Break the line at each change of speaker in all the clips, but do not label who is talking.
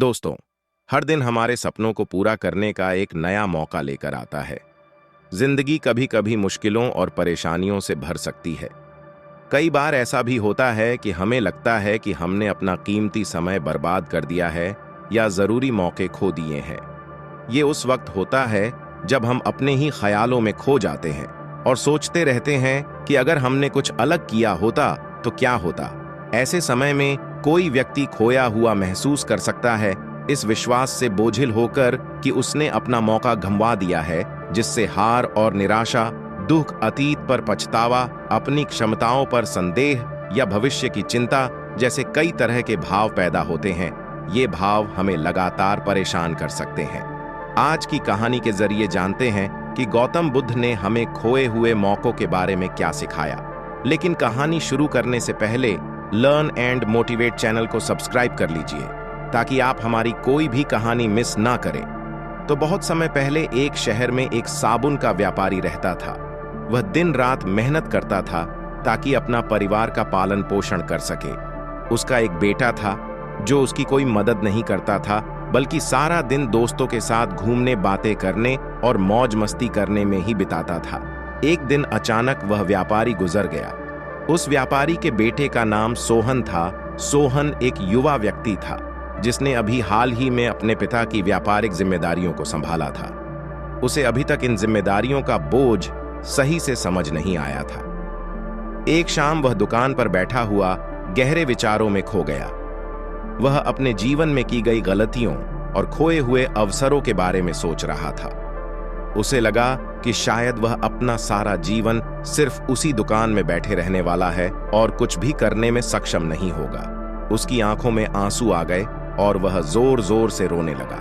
दोस्तों, हर दिन हमारे सपनों को पूरा करने का एक नया मौका लेकर आता है। जिंदगी कभी कभी मुश्किलों और परेशानियों से भर सकती है। कई बार ऐसा भी होता है कि हमें लगता है कि हमने अपना कीमती समय बर्बाद कर दिया है या जरूरी मौके खो दिए हैं। ये उस वक्त होता है जब हम अपने ही ख्यालों में खो जाते हैं और सोचते रहते हैं कि अगर हमने कुछ अलग किया होता तो क्या होता। ऐसे समय में कोई व्यक्ति खोया हुआ महसूस कर सकता है, इस विश्वास से बोझिल होकर कि उसने अपना मौका गंवा दिया है, जिससे हार और निराशा, दुख, अतीत पर पछतावा, अपनी क्षमताओं पर संदेह या भविष्य की चिंता जैसे कई तरह के भाव पैदा होते हैं। ये भाव हमें लगातार परेशान कर सकते हैं। आज की कहानी के जरिए जानते हैं कि गौतम बुद्ध ने हमें खोए हुए मौकों के बारे में क्या सिखाया। लेकिन कहानी शुरू करने से पहले लर्न एंड मोटिवेट चैनल को सब्सक्राइब कर लीजिए ताकि आप हमारी कोई भी कहानी मिस ना करें। तो बहुत समय पहले एक शहर में एक साबुन का व्यापारी रहता था। वह दिन रात मेहनत करता था ताकि अपना परिवार का पालन पोषण कर सके। उसका एक बेटा था जो उसकी कोई मदद नहीं करता था, बल्कि सारा दिन दोस्तों के साथ घूमने, बातें करने और मौज मस्ती करने में ही बिताता था। एक दिन अचानक वह व्यापारी गुजर गया। उस व्यापारी के बेटे का नाम सोहन था। सोहन एक युवा व्यक्ति था जिसने अभी हाल ही में अपने पिता की व्यापारिक जिम्मेदारियों को संभाला था। उसे अभी तक इन जिम्मेदारियों का बोझ सही से समझ नहीं आया था। एक शाम वह दुकान पर बैठा हुआ गहरे विचारों में खो गया। वह अपने जीवन में की गई गलतियों और खोए हुए अवसरों के बारे में सोच रहा था। उसे लगा कि शायद वह अपना सारा जीवन सिर्फ उसी दुकान में बैठे रहने वाला है और कुछ भी करने में सक्षम नहीं होगा। उसकी आंखों में आंसू आ गए और वह जोर जोर से रोने लगा।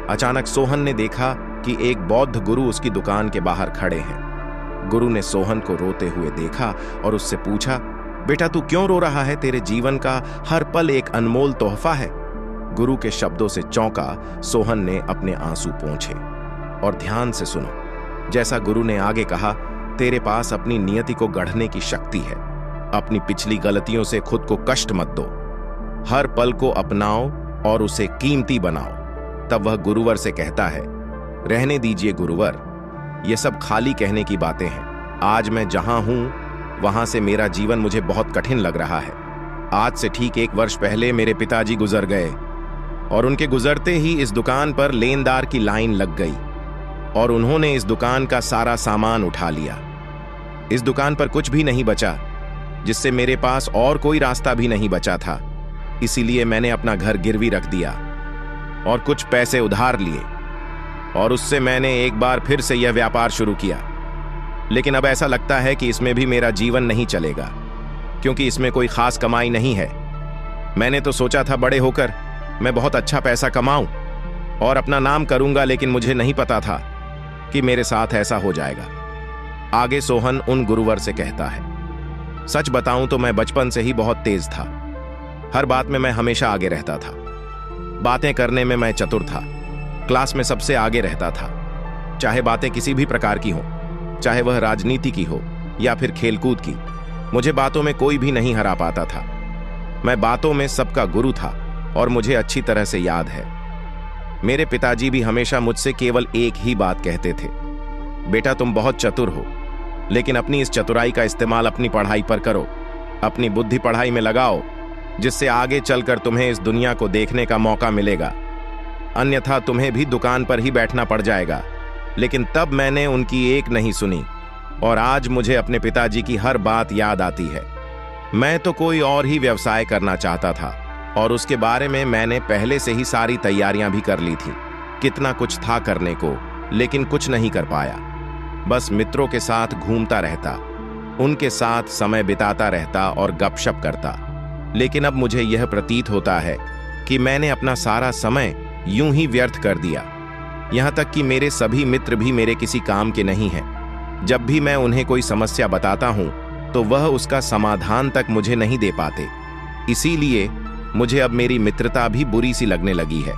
अचानक सोहन ने देखा कि एक बौद्ध गुरु उसकी दुकान के बाहर खड़े हैं। गुरु ने सोहन को रोते हुए देखा और उससे पूछा, बेटा तू क्यों रो रहा है? तेरे जीवन का हर पल एक अनमोल तोहफा है। गुरु के शब्दों से चौंका सोहन ने अपने आंसू पोंछे और ध्यान से सुनो। जैसा गुरु ने आगे कहा, तेरे पास अपनी नियति को गढ़ने की शक्ति है। अपनी पिछली गलतियों से खुद को कष्ट मत दो। हर पल को अपनाओ और उसे कीमती बनाओ। तब वह गुरुवर से कहता है, रहने दीजिए गुरुवर, ये सब खाली कहने की बातें हैं। आज मैं जहां हूं वहां से मेरा जीवन मुझे बहुत कठिन लग रहा है। आज से ठीक 1 वर्ष पहले मेरे पिताजी गुजर गए और उनके गुजरते ही इस दुकान पर लेनदार की लाइन लग गई और उन्होंने इस दुकान का सारा सामान उठा लिया। इस दुकान पर कुछ भी नहीं बचा, जिससे मेरे पास और कोई रास्ता भी नहीं बचा था। इसीलिए मैंने अपना घर गिरवी रख दिया और कुछ पैसे उधार लिए और उससे मैंने एक बार फिर से यह व्यापार शुरू किया। लेकिन अब ऐसा लगता है कि इसमें भी मेरा जीवन नहीं चलेगा, क्योंकि इसमें कोई खास कमाई नहीं है। मैंने तो सोचा था बड़े होकर मैं बहुत अच्छा पैसा कमाऊं और अपना नाम करूंगा, लेकिन मुझे नहीं पता था कि मेरे साथ ऐसा हो जाएगा। आगे सोहन उन गुरुवर से कहता है, सच बताऊं तो मैं बचपन से ही बहुत तेज था। हर बात में मैं हमेशा आगे रहता था। बातें करने में मैं चतुर था। क्लास में सबसे आगे रहता था। चाहे बातें किसी भी प्रकार की हो, चाहे वह राजनीति की हो या फिर खेलकूद की, मुझे बातों में कोई भी नहीं हरा पाता था। मैं बातों में सबका गुरु था और मुझे अच्छी तरह से याद है, मेरे पिताजी भी हमेशा मुझसे केवल एक ही बात कहते थे, बेटा तुम बहुत चतुर हो, लेकिन अपनी इस चतुराई का इस्तेमाल अपनी पढ़ाई पर करो। अपनी बुद्धि पढ़ाई में लगाओ, जिससे आगे चलकर तुम्हें इस दुनिया को देखने का मौका मिलेगा। अन्यथा तुम्हें भी दुकान पर ही बैठना पड़ जाएगा। लेकिन तब मैंने उनकी एक नहीं सुनी और आज मुझे अपने पिताजी की हर बात याद आती है। मैं तो कोई और ही व्यवसाय करना चाहता था और उसके बारे में मैंने पहले से ही सारी तैयारियां भी कर ली थी। कितना कुछ था करने को, लेकिन कुछ नहीं कर पाया। बस मित्रों के साथ घूमता रहता, उनके साथ समय बिताता रहता और गपशप करता। लेकिन अब मुझे यह प्रतीत होता है कि मैंने अपना सारा समय यूं ही व्यर्थ कर दिया। यहां तक कि मेरे सभी मित्र भी मेरे किसी काम के नहीं हैं। जब भी मैं उन्हें कोई समस्या बताता हूं तो वह उसका समाधान तक मुझे नहीं दे पाते। इसीलिए मुझे अब मेरी मित्रता भी बुरी सी लगने लगी है।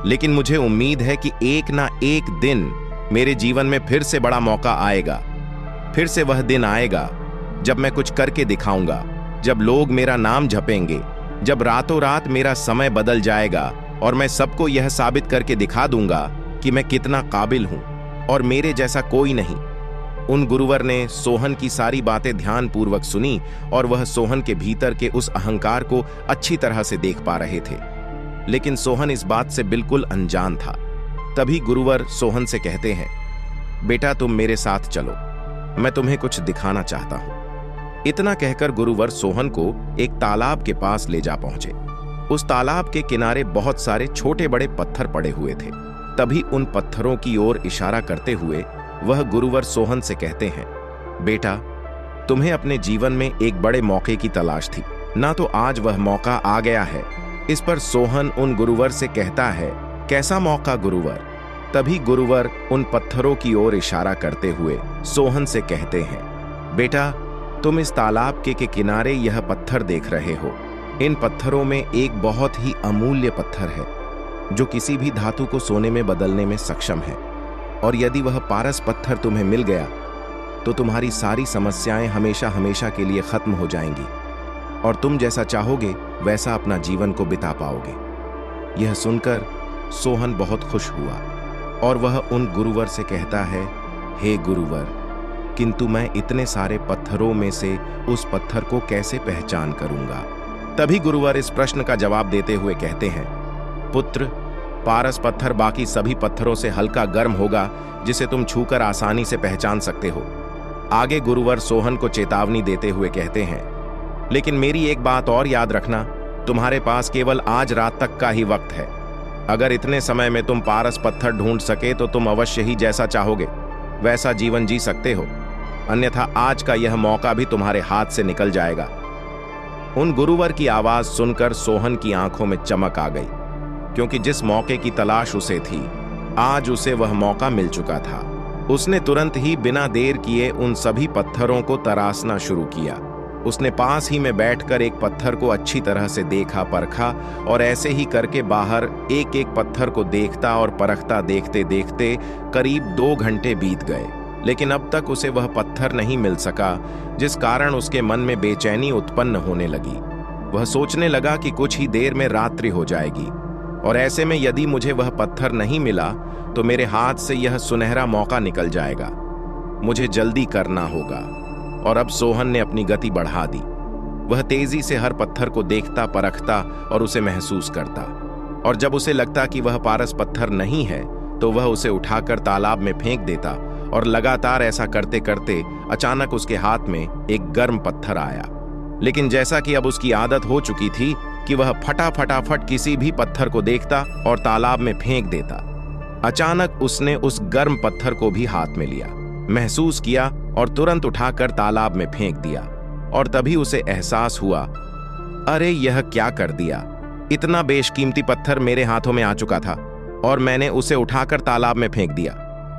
लेकिन मुझे उम्मीद है कि एक ना एक दिन मेरे जीवन में फिर से बड़ा मौका आएगा। फिर से वह दिन आएगा जब मैं कुछ करके दिखाऊंगा, जब लोग मेरा नाम जपेंगे, जब रातों रात मेरा समय बदल जाएगा और मैं सबको यह साबित करके दिखा दूंगा कि मैं कितना काबिल हूं और मेरे जैसा कोई नहीं। उन गुरुवर ने सोहन की सारी बातें ध्यानपूर्वक सुनी और वह सोहन के भीतर के उस अहंकार को अच्छी तरह से देख पा रहे थे, लेकिन सोहन इस बात से बिल्कुल अनजान था। तभी गुरुवर सोहन से कहते हैं, बेटा तुम मेरे साथ चलो, मैं तुम्हें कुछ दिखाना चाहता हूं। इतना कहकर गुरुवर सोहन को एक तालाब के पास ले जा पहुंचे। उस तालाब के किनारे बहुत सारे छोटे बड़े पत्थर पड़े हुए थे। तभी उन पत्थरों की ओर इशारा करते हुए वह गुरुवर सोहन से कहते हैं, बेटा तुम्हें अपने जीवन में एक बड़े मौके की तलाश थी ना, तो आज वह मौका आ गया है। इस पर सोहन उन गुरुवर से कहता है, कैसा मौका गुरुवर? तभी गुरुवर उन पत्थरों की ओर इशारा करते हुए सोहन से कहते हैं, बेटा तुम इस तालाब के किनारे यह पत्थर देख रहे हो। इन पत्थरों में एक बहुत ही अमूल्य पत्थर है जो किसी भी धातु को सोने में बदलने में सक्षम है, और यदि वह पारस पत्थर तुम्हें मिल गया तो तुम्हारी सारी समस्याएं हमेशा हमेशा के लिए खत्म हो जाएंगी और तुम जैसा चाहोगे वैसा अपना जीवन को बिता पाओगे। यह सुनकर सोहन बहुत खुश हुआ और वह उन गुरुवर से कहता है, हे गुरुवर, किंतु मैं इतने सारे पत्थरों में से उस पत्थर को कैसे पहचान करूंगा? तभी गुरुवर इस प्रश्न का जवाब देते हुए कहते हैं, पुत्र, पारस पत्थर बाकी सभी पत्थरों से हल्का गर्म होगा जिसे तुम छूकर आसानी से पहचान सकते हो। आगे गुरुवर सोहन को चेतावनी देते हुए कहते हैं, लेकिन मेरी एक बात और याद रखना, तुम्हारे पास केवल आज रात तक का ही वक्त है। अगर इतने समय में तुम पारस पत्थर ढूंढ सके तो तुम अवश्य ही जैसा चाहोगे वैसा जीवन जी सकते हो, अन्यथा आज का यह मौका भी तुम्हारे हाथ से निकल जाएगा। उन गुरुवर की आवाज सुनकर सोहन की आंखों में चमक आ गई, क्योंकि जिस मौके की तलाश उसे थी आज उसे वह मौका मिल चुका था। उसने तुरंत ही बिना देर किए उन सभी पत्थरों को तराशना शुरू किया। उसने पास ही में बैठकर एक पत्थर को अच्छी तरह से देखा परखा और ऐसे ही करके बाहर एक एक पत्थर को देखता और परखता देखते देखते करीब 2 घंटे बीत गए, लेकिन अब तक उसे वह पत्थर नहीं मिल सका, जिस कारण उसके मन में बेचैनी उत्पन्न होने लगी। वह सोचने लगा कि कुछ ही देर में रात्रि हो जाएगी और ऐसे में यदि मुझे वह पत्थर नहीं मिला तो मेरे हाथ से यह सुनहरा मौका निकल जाएगा। मुझे जल्दी करना होगा। और अब सोहन ने अपनी गति बढ़ा दी। वह तेजी से हर पत्थर को देखता परखता और उसे महसूस करता, और जब उसे लगता कि वह पारस पत्थर नहीं है तो वह उसे उठाकर तालाब में फेंक देता। और लगातार ऐसा करते करते अचानक उसके हाथ में एक गर्म पत्थर आया, लेकिन जैसा कि अब उसकी आदत हो चुकी थी कि वह फटाफट किसी भी पत्थर को देखता और तालाब में फेंक देता, अचानक उसने उस गर्म पत्थर को भी हाथ में लिया, महसूस किया और तुरंत उठाकर तालाब में फेंक दिया। और तभी उसे एहसास हुआ, अरे यह क्या कर दिया? इतना बेशकीमती पत्थर मेरे हाथों में आ चुका था और मैंने उसे उठाकर तालाब में फेंक दिया।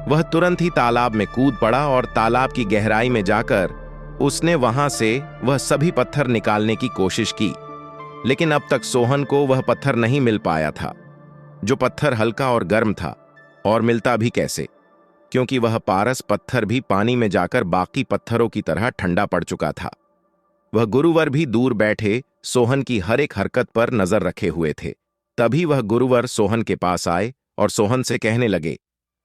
वह तुरंत ही तालाब में कूद पड़ा और तालाब की गहराई में जाकर उसने वहां से वह सभी पत्थर निकालने की कोशिश की, लेकिन अब तक सोहन को वह पत्थर नहीं मिल पाया था, जो पत्थर हल्का और गर्म था, और मिलता भी कैसे, क्योंकि वह पारस पत्थर भी पानी में जाकर बाकी पत्थरों की तरह ठंडा पड़ चुका था। वह गुरुवर भी दूर बैठे सोहन की हर एक हरकत पर नजर रखे हुए थे। तभी वह गुरुवर सोहन के पास आए और सोहन से कहने लगे,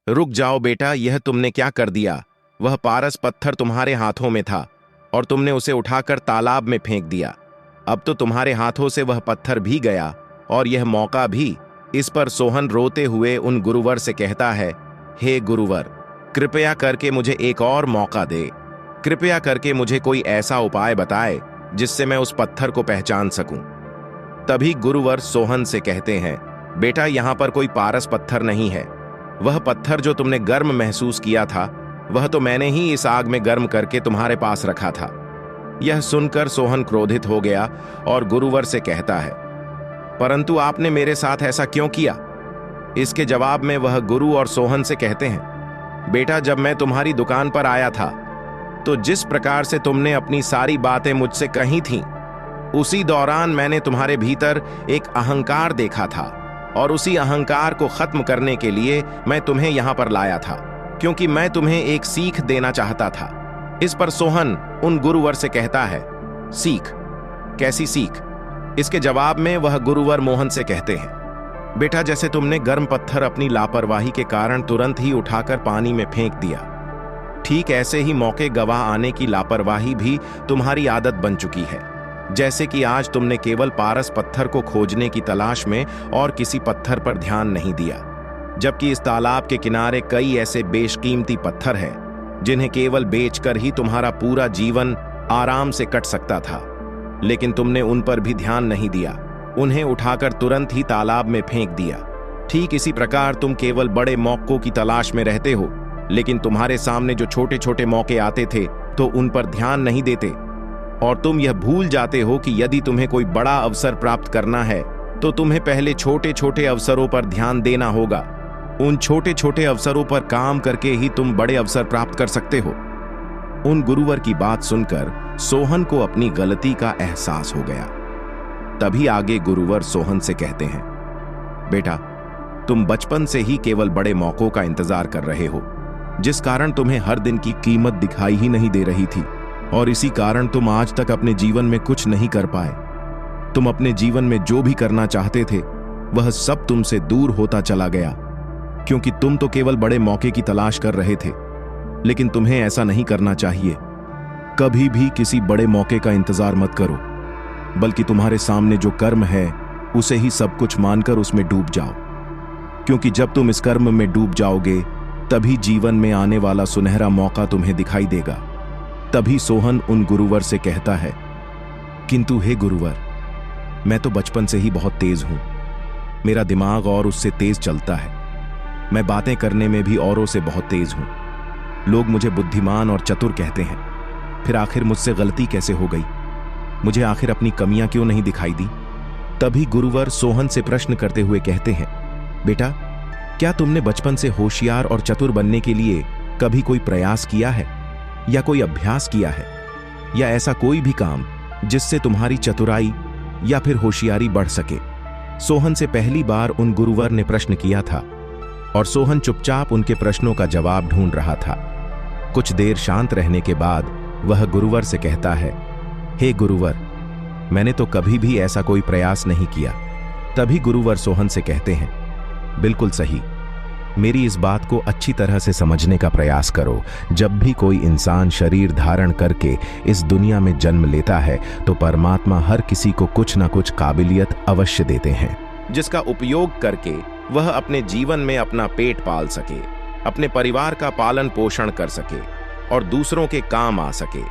रुक जाओ बेटा, यह तुमने क्या कर दिया? वह पारस पत्थर तुम्हारे हाथों में था और तुमने उसे उठाकर तालाब में फेंक दिया। अब तो तुम्हारे हाथों से वह पत्थर भी गया और यह मौका भी। इस पर सोहन रोते हुए उन गुरुवर से कहता है, हे गुरुवर, कृपया करके मुझे एक और मौका दे। कृपया करके मुझे कोई ऐसा उपाय बताए जिससे मैं उस पत्थर को पहचान सकूं। तभी गुरुवर सोहन से कहते हैं, बेटा यहां पर कोई पारस पत्थर नहीं है। वह पत्थर जो तुमने गर्म महसूस किया था वह तो मैंने ही इस आग में गर्म करके तुम्हारे पास रखा था। यह सुनकर सोहन क्रोधित हो गया और गुरुवर से कहता है, परंतु आपने मेरे साथ ऐसा क्यों किया? इसके जवाब में वह गुरु और सोहन से कहते हैं, बेटा जब मैं तुम्हारी दुकान पर आया था तो जिस प्रकार से तुमने अपनी सारी बातें मुझसे कही थीं, उसी दौरान मैंने तुम्हारे भीतर एक अहंकार देखा था और उसी अहंकार को खत्म करने के लिए मैं तुम्हें यहां पर लाया था, क्योंकि मैं तुम्हें एक सीख देना चाहता था। इस पर सोहन उन गुरुवर से कहता है, सीख? कैसी सीख? इसके जवाब में वह गुरुवर मोहन से कहते हैं, बेटा, जैसे तुमने गर्म पत्थर अपनी लापरवाही के कारण तुरंत ही उठाकर पानी में फेंक दिया, ठीक ऐसे ही मौके गवा आने की लापरवाही भी तुम्हारी आदत बन चुकी है। जैसे कि आज तुमने केवल पारस पत्थर को खोजने की तलाश में और किसी पत्थर पर ध्यान नहीं दिया, जबकि इस तालाब के किनारे कई ऐसे बेशकीमती पत्थर हैं जिन्हें केवल बेचकर ही तुम्हारा पूरा जीवन आराम से कट सकता था, लेकिन तुमने उन पर भी ध्यान नहीं दिया। उन्हें उठाकर तुरंत ही तालाब में फेंक दिया। ठीक इसी प्रकार तुम केवल बड़े मौकों की तलाश में रहते हो, लेकिन तुम्हारे सामने जो छोटे छोटे मौके आते थे तो उन पर ध्यान नहीं देते, और तुम यह भूल जाते हो कि यदि तुम्हें कोई बड़ा अवसर प्राप्त करना है तो तुम्हें पहले छोटे छोटे अवसरों पर ध्यान देना होगा। उन छोटे छोटे अवसरों पर काम करके ही तुम बड़े अवसर प्राप्त कर सकते हो। उन गुरुवर की बात सुनकर सोहन को अपनी गलती का एहसास हो गया। तभी आगे गुरुवर सोहन से कहते हैं, बेटा, तुम बचपन से ही केवल बड़े मौकों का इंतजार कर रहे हो, जिस कारण तुम्हें हर दिन की कीमत दिखाई ही नहीं दे रही थी, और इसी कारण तुम आज तक अपने जीवन में कुछ नहीं कर पाए। तुम अपने जीवन में जो भी करना चाहते थे वह सब तुमसे दूर होता चला गया, क्योंकि तुम तो केवल बड़े मौके की तलाश कर रहे थे। लेकिन तुम्हें ऐसा नहीं करना चाहिए। कभी भी किसी बड़े मौके का इंतजार मत करो, बल्कि तुम्हारे सामने जो कर्म है उसे ही सब कुछ मानकर उसमें डूब जाओ, क्योंकि जब तुम इस कर्म में डूब जाओगे तभी जीवन में आने वाला सुनहरा मौका तुम्हें दिखाई देगा। तभी सोहन उन गुरुवर से कहता है, किंतु हे गुरुवर, मैं तो बचपन से ही बहुत तेज हूं। मेरा दिमाग और उससे तेज चलता है। मैं बातें करने में भी औरों से बहुत तेज हूं। लोग मुझे बुद्धिमान और चतुर कहते हैं। फिर आखिर मुझसे गलती कैसे हो गई? मुझे आखिर अपनी कमियां क्यों नहीं दिखाई दी? तभी गुरुवर सोहन से प्रश्न करते हुए कहते हैं, बेटा, क्या तुमने बचपन से होशियार और चतुर बनने के लिए कभी कोई प्रयास किया है या कोई अभ्यास किया है, या ऐसा कोई भी काम जिससे तुम्हारी चतुराई या फिर होशियारी बढ़ सके? सोहन से पहली बार उन गुरुवर ने प्रश्न किया था और सोहन चुपचाप उनके प्रश्नों का जवाब ढूंढ रहा था। कुछ देर शांत रहने के बाद वह गुरुवर से कहता है, हे गुरुवर, मैंने तो कभी भी ऐसा कोई प्रयास नहीं किया। तभी गुरुवर सोहन से कहते हैं, बिल्कुल सही। मेरी इस बात को अच्छी तरह से समझने का प्रयास करो। जब भी कोई इंसान शरीर धारण करके इस दुनिया में जन्म लेता है तो परमात्मा हर किसी को कुछ ना कुछ काबिलियत अवश्य देते हैं, जिसका उपयोग करके वह अपने जीवन में अपना पेट पाल सके, अपने परिवार का पालन पोषण कर सके और दूसरों के काम आ सके।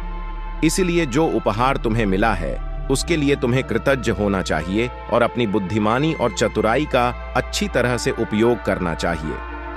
इसलिए जो उपहार तुम्हें मिला है उसके लिए तुम्हें कृतज्ञ होना चाहिए और अपनी बुद्धिमानी और चतुराई का अच्छी तरह से उपयोग करना चाहिए।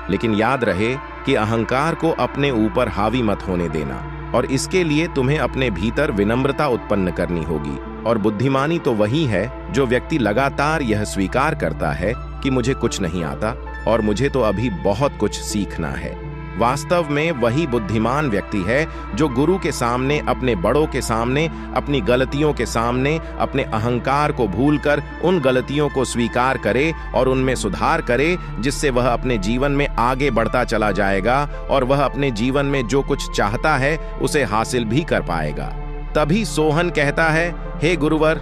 लेकिन याद रहे कि अहंकार को अपने ऊपर हावी मत होने देना, और इसके लिए तुम्हें अपने भीतर विनम्रता उत्पन्न करनी होगी। और बुद्धिमानी तो वही है जो व्यक्ति लगातार यह स्वीकार करता है कि मुझे कुछ नहीं आता और मुझे तो अभी बहुत कुछ सीखना है। वास्तव में वही बुद्धिमान व्यक्ति है जो गुरु के सामने, अपने बड़ों के सामने, अपनी गलतियों के सामने अपने अहंकार को भूलकर उन गलतियों को स्वीकार करे और उनमें सुधार करे, जिससे वह अपने जीवन में आगे बढ़ता चला जाएगा और वह अपने जीवन में जो कुछ चाहता है उसे हासिल भी कर पाएगा। तभी सोहन कहता है, हे गुरुवर,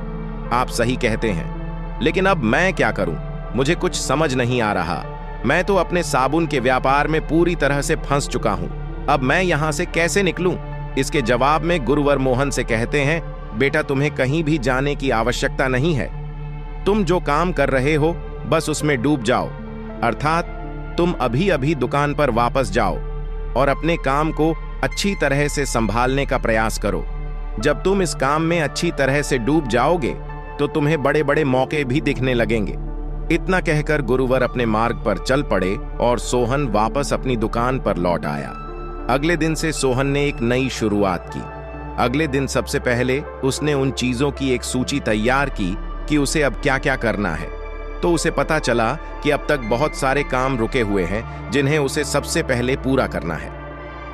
आप सही कहते हैं, लेकिन अब मैं क्या करूं? मुझे कुछ समझ नहीं आ रहा। मैं तो अपने साबुन के व्यापार में पूरी तरह से फंस चुका हूं। अब मैं यहां से कैसे निकलूं? इसके जवाब में गुरुवर मोहन से कहते हैं, बेटा, तुम्हें कहीं भी जाने की आवश्यकता नहीं है। तुम जो काम कर रहे हो बस उसमें डूब जाओ, अर्थात तुम अभी अभी दुकान पर वापस जाओ और अपने काम को अच्छी तरह से संभालने का प्रयास करो। जब तुम इस काम में अच्छी तरह से डूब जाओगे तो तुम्हें बड़े बड़े मौके भी दिखने लगेंगे। इतना कहकर गुरुवर अपने मार्ग पर चल पड़े और सोहन वापस अपनी दुकान पर लौट आया। अगले दिन से सोहन ने एक नई शुरुआत की। अगले दिन सबसे पहले उसने उन चीजों की एक सूची तैयार की कि उसे अब क्या क्या करना है। तो उसे पता चला कि अब तक बहुत सारे काम रुके हुए हैं जिन्हें उसे सबसे पहले पूरा करना है।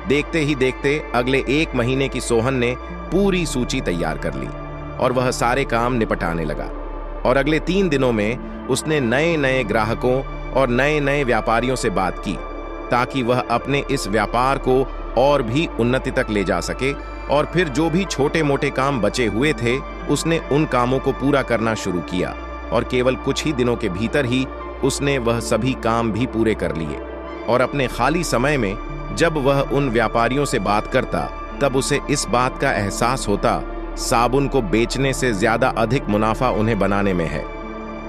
देखते ही देखते अगले 1 महीने की सोहन ने पूरी सूची तैयार कर ली और वह सारे काम निपटाने लगा। और अगले 3 दिनों में उसने नए नए ग्राहकों और नए नए व्यापारियों से बात की, ताकि वह अपने इस व्यापार को और भी उन्नति तक ले जा सके। और फिर जो भी छोटे मोटे काम बचे हुए थे उसने उन कामों को पूरा करना शुरू किया और केवल कुछ ही दिनों के भीतर ही उसने वह सभी काम भी पूरे कर लिए और अपने खाली समय में जब वह उन व्यापारियों से बात करता तब उसे इस बात का एहसास होता साबुन को बेचने से ज्यादा अधिक मुनाफा उन्हें बनाने में है।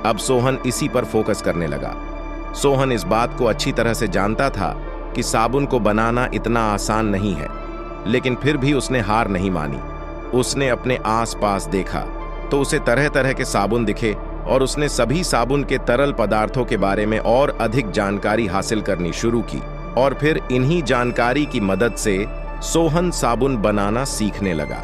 अब सोहन इसी पर फोकस करने लगा। सोहन इस बात को अच्छी तरह से जानता था कि साबुन को बनाना इतना आसान नहीं है, लेकिन फिर भी उसने हार नहीं मानी। उसने अपने आसपास देखा तो उसे तरह तरह के साबुन दिखे और उसने सभी साबुन के तरल पदार्थों के बारे में और अधिक जानकारी हासिल करनी शुरू की और फिर इन्हीं जानकारी की मदद से सोहन साबुन बनाना सीखने लगा।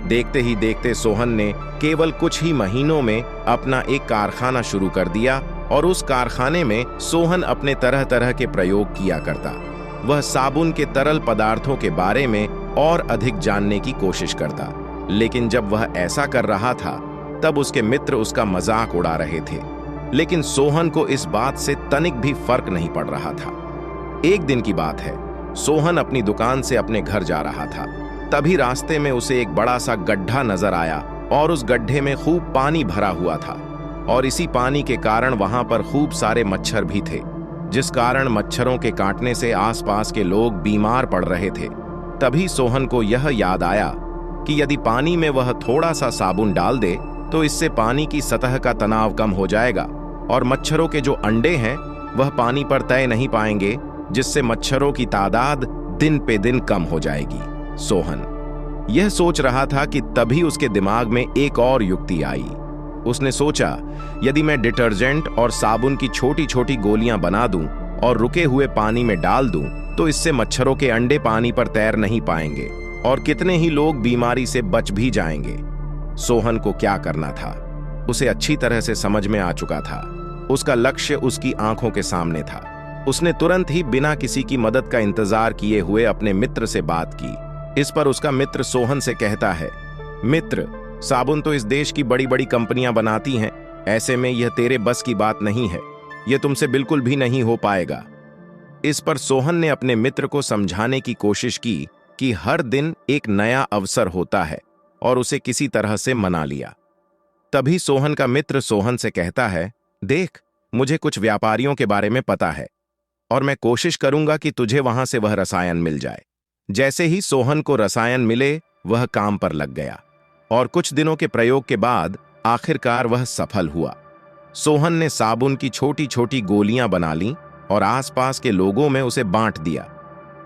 देखते ही देखते सोहन ने केवल कुछ ही महीनों में अपना एक कारखाना शुरू कर दिया और उस कारखाने में सोहन अपने तरह तरह के प्रयोग किया करता। वह साबुन के तरल पदार्थों के बारे में और अधिक जानने की कोशिश करता, लेकिन जब वह ऐसा कर रहा था तब उसके मित्र उसका मजाक उड़ा रहे थे। लेकिन सोहन को इस बात से तनिक भी फर्क नहीं पड़ रहा था। एक दिन की बात है, सोहन अपनी दुकान से अपने घर जा रहा था। तभी रास्ते में उसे एक बड़ा सा गड्ढा नजर आया और उस गड्ढे में खूब पानी भरा हुआ था और इसी पानी के कारण वहां पर खूब सारे मच्छर भी थे, जिस कारण मच्छरों के काटने से आसपास के लोग बीमार पड़ रहे थे। तभी सोहन को यह याद आया कि यदि पानी में वह थोड़ा सा साबुन डाल दे तो इससे पानी की सतह का तनाव कम हो जाएगा और मच्छरों के जो अंडे हैं वह पानी पर तय नहीं पाएंगे, जिससे मच्छरों की तादाद दिन पे दिन कम हो जाएगी। सोहन यह सोच रहा था कि तभी उसके दिमाग में एक और युक्ति आई। उसने सोचा, यदि मैं डिटर्जेंट और साबुन की छोटी छोटी गोलियां बना दूं और रुके हुए पानी में डाल दूं तो इससे मच्छरों के अंडे पानी पर तैर नहीं पाएंगे और कितने ही लोग बीमारी से बच भी जाएंगे। सोहन को क्या करना था उसे अच्छी तरह से समझ में आ चुका था। उसका लक्ष्य उसकी आंखों के सामने था। उसने तुरंत ही बिना किसी की मदद का इंतजार किए हुए अपने मित्र से बात की। इस पर उसका मित्र सोहन से कहता है, मित्र, साबुन तो इस देश की बड़ी बड़ी कंपनियां बनाती हैं, ऐसे में यह तेरे बस की बात नहीं है, यह तुमसे बिल्कुल भी नहीं हो पाएगा। इस पर सोहन ने अपने मित्र को समझाने की कोशिश की कि हर दिन एक नया अवसर होता है और उसे किसी तरह से मना लिया। तभी सोहन का मित्र सोहन से कहता है, देख, मुझे कुछ व्यापारियों के बारे में पता है और मैं कोशिश करूंगा कि तुझे वहां से वह रसायन मिल जाए। जैसे ही सोहन को रसायन मिले वह काम पर लग गया और कुछ दिनों के प्रयोग के बाद आखिरकार वह सफल हुआ। सोहन ने साबुन की छोटी छोटी गोलियां बना लीं और आसपास के लोगों में उसे बांट दिया।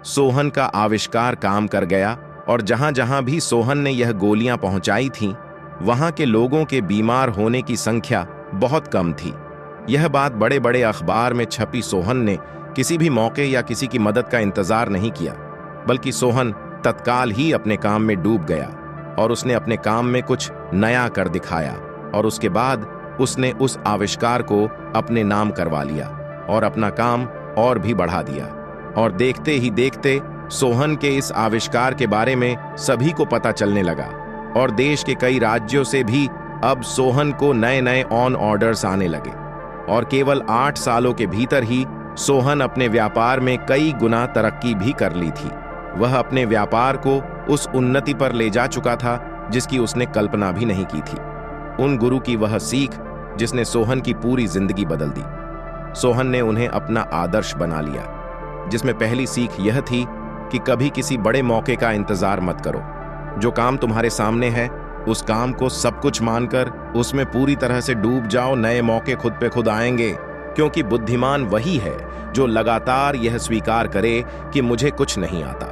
सोहन का आविष्कार काम कर गया और जहां जहां भी सोहन ने यह गोलियां पहुंचाई थीं, वहां के लोगों के बीमार होने की संख्या बहुत कम थी। यह बात बड़े बड़े अखबार में छपी। सोहन ने किसी भी मौके या किसी की मदद का इंतजार नहीं किया, बल्कि सोहन तत्काल ही अपने काम में डूब गया और उसने अपने काम में कुछ नया कर दिखाया और उसके बाद उसने उस आविष्कार को अपने नाम करवा लिया और अपना काम और भी बढ़ा दिया। और देखते ही देखते सोहन के इस आविष्कार के बारे में सभी को पता चलने लगा और देश के कई राज्यों से भी अब सोहन को नए नए ऑन ऑर्डर्स आने लगे और केवल 8 सालों के भीतर ही सोहन अपने व्यापार में कई गुना तरक्की भी कर ली थी। वह अपने व्यापार को उस उन्नति पर ले जा चुका था जिसकी उसने कल्पना भी नहीं की थी। उन गुरु की वह सीख जिसने सोहन की पूरी जिंदगी बदल दी। सोहन ने उन्हें अपना आदर्श बना लिया, जिसमें पहली सीख यह थी कि कभी किसी बड़े मौके का इंतजार मत करो। जो काम तुम्हारे सामने है उस काम को सब कुछ मानकर उसमें पूरी तरह से डूब जाओ। नए मौके खुद पे खुद आएंगे, क्योंकि बुद्धिमान वही है जो लगातार यह स्वीकार करे कि मुझे कुछ नहीं आता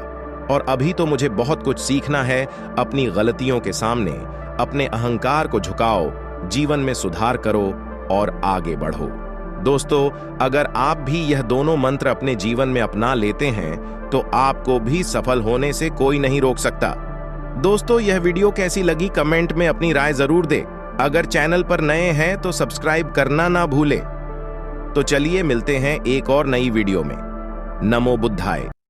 और अभी तो मुझे बहुत कुछ सीखना है। अपनी गलतियों के सामने अपने अहंकार को झुकाओ, जीवन में सुधार करो और आगे बढ़ो। दोस्तों, अगर आप भी यह दोनों मंत्र अपने जीवन में अपना लेते हैं तो आपको भी सफल होने से कोई नहीं रोक सकता। दोस्तों, यह वीडियो कैसी लगी कमेंट में अपनी राय जरूर दें। अगर चैनल पर नए हैं तो सब्सक्राइब करना ना भूलें। तो चलिए मिलते हैं एक और नई वीडियो में। नमो बुद्धाय।